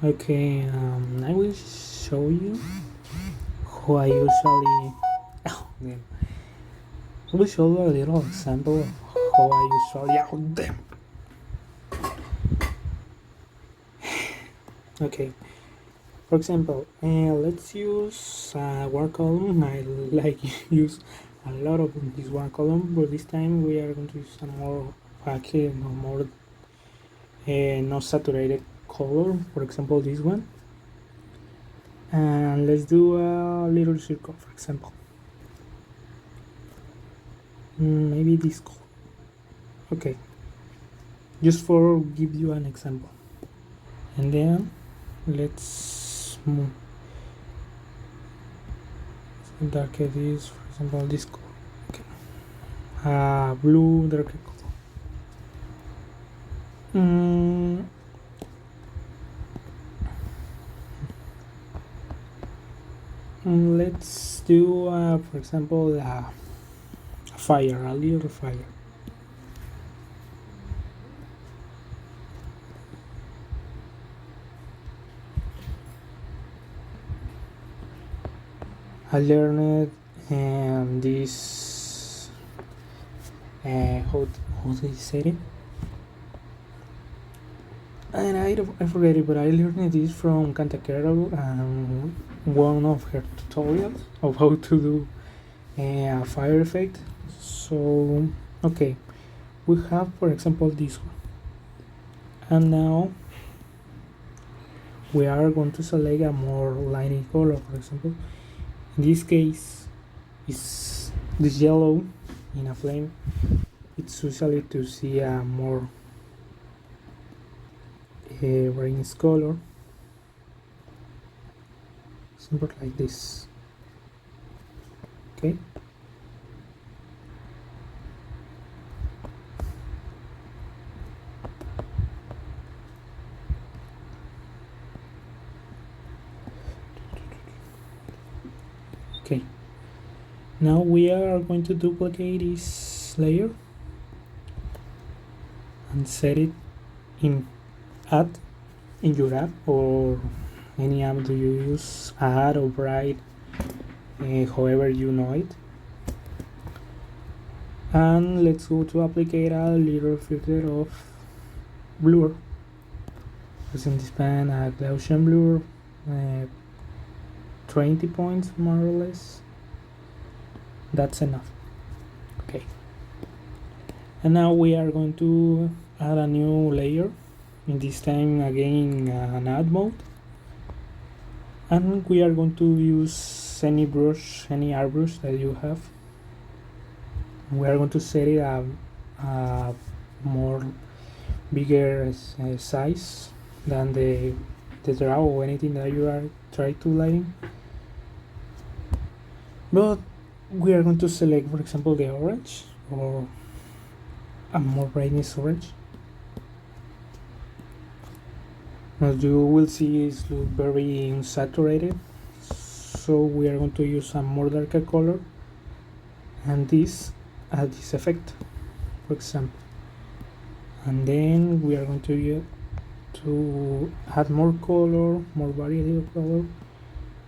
Okay, I will show you how I usually. Oh, damn. I will show you a little example of how I usually. Oh, damn. Okay, for example, let's use one column. I like use a lot of this one column, but this time we are going to use a more actually more not saturated color. For example, this one. And let's do a little circle, for example. Maybe this color. Okay, just for give you an example. And then let's move. Darker this, for example, this color. Okay. Blue darker color. Let's do, for example, a fire, a little fire. I learned this. How do you say it? And I forget it, but I learned this from Kantakerro, one of her tutorials of how to do a fire effect. So, okay, we have, for example, this one, and now we are going to select a more lighting color. For example, in this case, is this yellow in a flame. It's usually to see a more brightness color, something like this. Okay. Okay. Now we are going to duplicate this layer and set it in add in your app or any app do you use, add or bright, however you know it. And let's go to apply a little filter of blur. As in this pan, a Gaussian blur, 20 points more or less. That's enough. Okay. And now we are going to add a new layer. In this time again an add mode, and we are going to use any brush, any airbrush that you have. We are going to set it a more bigger size than the draw or anything that you are trying to lighting. But we are going to select, for example, the orange or a more brightness orange. As you will see, it's look very unsaturated, so we are going to use a more darker color and this add this effect, for example. And then we are going to add more color, more variety of color.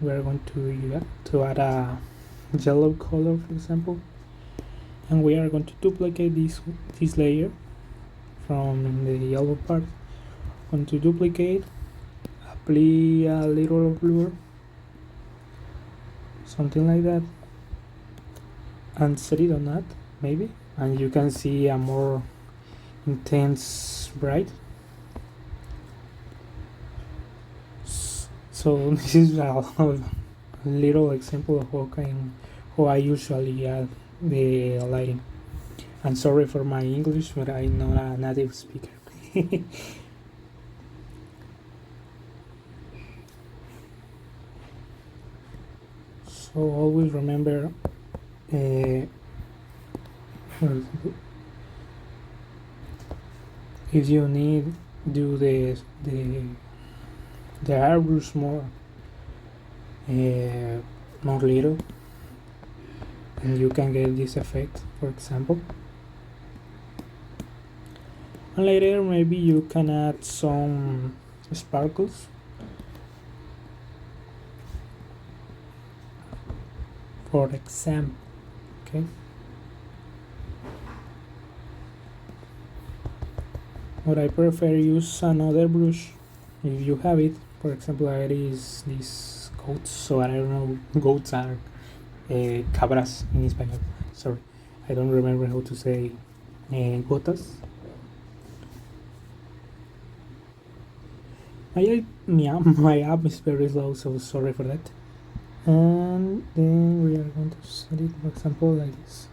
We are going to add a yellow color, for example, and we are going to duplicate this layer from the yellow part. Going to duplicate, apply a little blur, something like that, and set it on that maybe, and you can see a more intense bright. So this is a little example of how I usually add the lighting. I'm sorry for my English, but I'm not a native speaker. So always remember, if you need, do the airbrush more little, and you can get this effect, for example. And later maybe you can add some sparkles or exam. Okay, but I prefer use another brush if you have it. For example, I is these goats, so I don't know, goats are cabras in Spanish. Sorry, I don't remember how to say gotas. My app is very slow, so sorry for that. And then we are going to set it, for example, like this.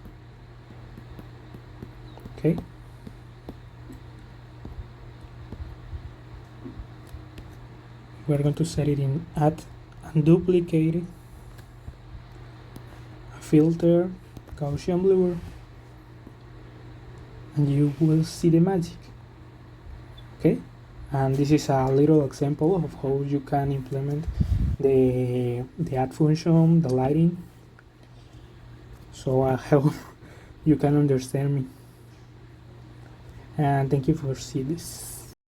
Okay. We're going to set it in add and duplicate it, a filter, Gaussian blur, and you will see the magic. Okay, and this is a little example of how you can implement the add function, the lighting. So I hope you can understand me, and thank you for seeing this.